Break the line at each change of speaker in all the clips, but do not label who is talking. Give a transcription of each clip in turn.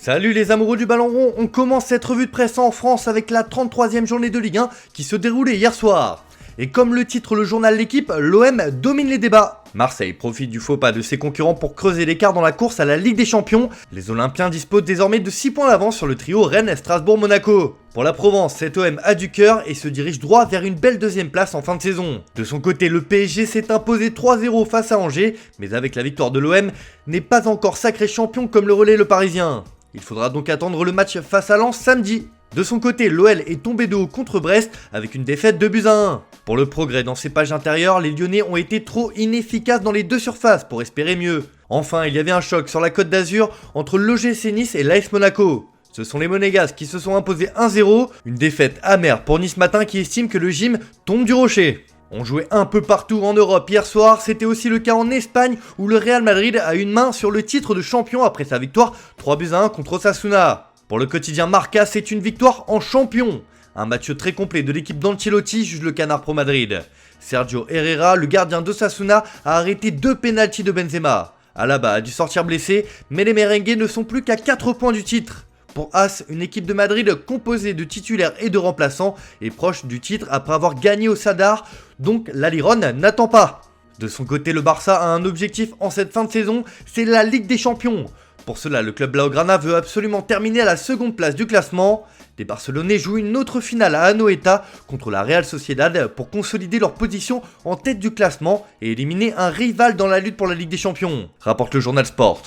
Salut les amoureux du ballon rond, on commence cette revue de presse en France avec la 33e journée de Ligue 1 qui se déroulait hier soir. Et comme le titre le journal L'Équipe, l'OM domine les débats. Marseille profite du faux pas de ses concurrents pour creuser l'écart dans la course à la Ligue des Champions. Les Olympiens disposent désormais de 6 points d'avance sur le trio Rennes, Strasbourg, Monaco. Pour la Provence, cet OM a du cœur et se dirige droit vers une belle deuxième place en fin de saison. De son côté, le PSG s'est imposé 3-0 face à Angers, mais avec la victoire de l'OM, n'est pas encore sacré champion comme le relaie le Parisien. Il faudra donc attendre le match face à Lens samedi. De son côté, l'OL est tombé de haut contre Brest avec une défaite de 2-1. Pour le progrès dans ses pages intérieures, les Lyonnais ont été trop inefficaces dans les deux surfaces pour espérer mieux. Enfin, il y avait un choc sur la Côte d'Azur entre l'OGC Nice et l'AS Monaco. Ce sont les Monégasques qui se sont imposés 1-0, une défaite amère pour Nice Matin qui estime que le gym tombe du rocher. On jouait un peu partout en Europe hier soir, c'était aussi le cas en Espagne où le Real Madrid a une main sur le titre de champion après sa victoire 3-1 contre Osasuna. Pour le quotidien Marca, c'est une victoire en champion. Un match très complet de l'équipe d'Ancelotti, juge le Canard Pro Madrid. Sergio Herrera, le gardien d'Osasuna, a arrêté 2 pénaltys de Benzema. Alaba a dû sortir blessé, mais les merengues ne sont plus qu'à 4 points du titre. Pour As, une équipe de Madrid composée de titulaires et de remplaçants est proche du titre après avoir gagné au Sadar, donc la Lironne n'attend pas. De son côté, le Barça a un objectif en cette fin de saison, c'est la Ligue des Champions. Pour cela, le club Blaugrana veut absolument terminer à la seconde place du classement. Les Barcelonais jouent une autre finale à Anoeta contre la Real Sociedad pour consolider leur position en tête du classement et éliminer un rival dans la lutte pour la Ligue des Champions, rapporte le journal Sport.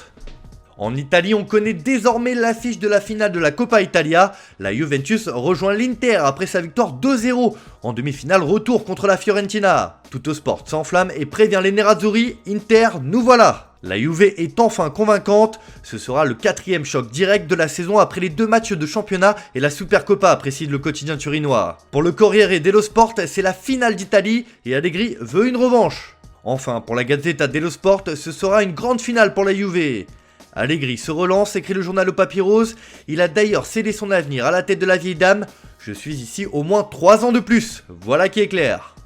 En Italie, on connaît désormais l'affiche de la finale de la Coppa Italia. La Juventus rejoint l'Inter après sa victoire 2-0 en demi-finale retour contre la Fiorentina. Tuttosport s'enflamme et prévient les Nerazzurri, Inter, nous voilà. La Juve est enfin convaincante, ce sera le 4e choc direct de la saison après les 2 matchs de championnat et la Supercoppa, précise le quotidien turinois. Pour le Corriere dello Sport, c'est la finale d'Italie et Allegri veut une revanche. Enfin, pour la Gazzetta dello Sport, ce sera une grande finale pour la Juve. Allegri se relance, écrit le journal au papier rose. Il a d'ailleurs scellé son avenir à la tête de la vieille dame. Je suis ici au moins 3 ans de plus. Voilà qui est clair.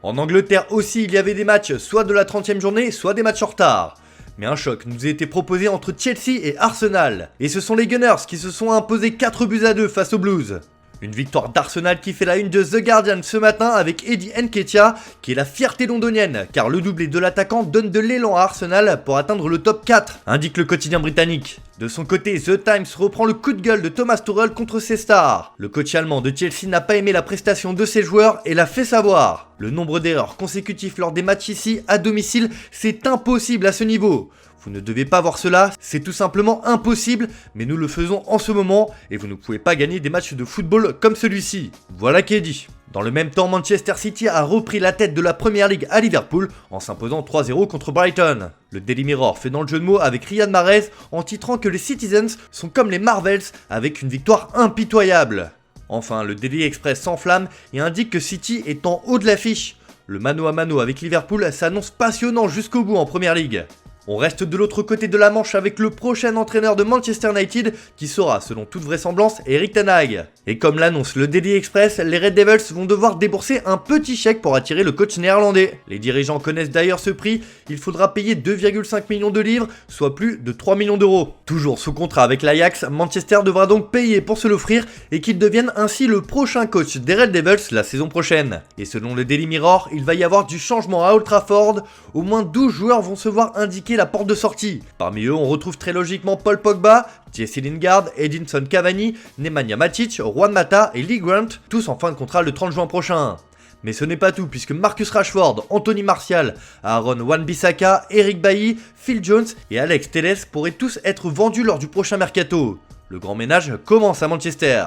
En Angleterre aussi, il y avait des matchs, soit de la 30e journée, soit des matchs en retard. Mais un choc nous a été proposé entre Chelsea et Arsenal. Et ce sont les Gunners qui se sont imposés 4-2 face aux Blues. Une victoire d'Arsenal qui fait la une de The Guardian ce matin avec Eddie Nketiah qui est la fierté londonienne car le doublé de l'attaquant donne de l'élan à Arsenal pour atteindre le top 4, indique le quotidien britannique. De son côté, The Times reprend le coup de gueule de Thomas Tuchel contre ses stars. Le coach allemand de Chelsea n'a pas aimé la prestation de ses joueurs et l'a fait savoir. Le nombre d'erreurs consécutives lors des matchs ici à domicile, c'est impossible à ce niveau. Vous ne devez pas voir cela, c'est tout simplement impossible, mais nous le faisons en ce moment et vous ne pouvez pas gagner des matchs de football comme celui-ci. Voilà qui est dit. Dans le même temps, Manchester City a repris la tête de la Premier League à Liverpool en s'imposant 3-0 contre Brighton. Le Daily Mirror fait dans le jeu de mots avec Riyad Mahrez en titrant que les Citizens sont comme les Marvels avec une victoire impitoyable. Enfin, le Daily Express s'enflamme et indique que City est en haut de l'affiche. Le mano à mano avec Liverpool s'annonce passionnant jusqu'au bout en Premier League. On reste de l'autre côté de la Manche avec le prochain entraîneur de Manchester United qui sera, selon toute vraisemblance, Erik ten Hag. Et comme l'annonce le Daily Express, les Red Devils vont devoir débourser un petit chèque pour attirer le coach néerlandais. Les dirigeants connaissent d'ailleurs ce prix, il faudra payer 2,5 millions de livres, soit plus de 3 millions d'euros. Toujours sous contrat avec l'Ajax, Manchester devra donc payer pour se l'offrir et qu'il devienne ainsi le prochain coach des Red Devils la saison prochaine. Et selon le Daily Mirror, il va y avoir du changement à Old Trafford, au moins 12 joueurs vont se voir indiquer la porte de sortie. Parmi eux, on retrouve très logiquement Paul Pogba, Jesse Lingard, Edinson Cavani, Nemanja Matic, Juan Mata et Lee Grant, tous en fin de contrat le 30 juin prochain. Mais ce n'est pas tout, puisque Marcus Rashford, Anthony Martial, Aaron Wan-Bissaka, Eric Bailly, Phil Jones et Alex Telles pourraient tous être vendus lors du prochain mercato. Le grand ménage commence à Manchester.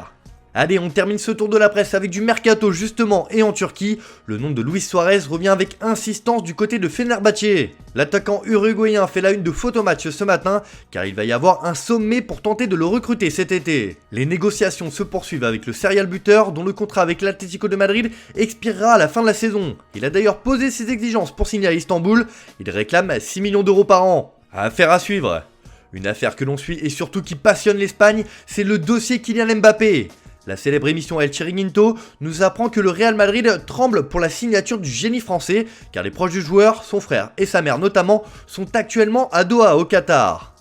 Allez, on termine ce tour de la presse avec du mercato justement et en Turquie. Le nom de Luis Suarez revient avec insistance du côté de Fenerbahçe. L'attaquant uruguayen fait la une de Photomatch ce matin car il va y avoir un sommet pour tenter de le recruter cet été. Les négociations se poursuivent avec le serial buteur dont le contrat avec l'Atlético de Madrid expirera à la fin de la saison. Il a d'ailleurs posé ses exigences pour signer à Istanbul. Il réclame 6 millions d'euros par an. Affaire à suivre. Une affaire que l'on suit et surtout qui passionne l'Espagne, c'est le dossier Kylian Mbappé. La célèbre émission El Chiringuito nous apprend que le Real Madrid tremble pour la signature du génie français, car les proches du joueur, son frère et sa mère notamment, sont actuellement à Doha au Qatar.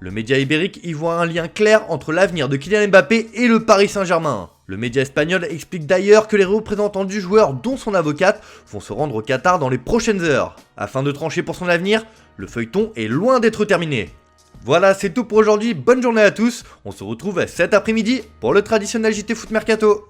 Le média ibérique y voit un lien clair entre l'avenir de Kylian Mbappé et le Paris Saint-Germain. Le média espagnol explique d'ailleurs que les représentants du joueur, dont son avocate, vont se rendre au Qatar dans les prochaines heures. Afin de trancher pour son avenir, le feuilleton est loin d'être terminé. Voilà, c'est tout pour aujourd'hui, bonne journée à tous, on se retrouve cet après-midi pour le traditionnel JT Foot Mercato.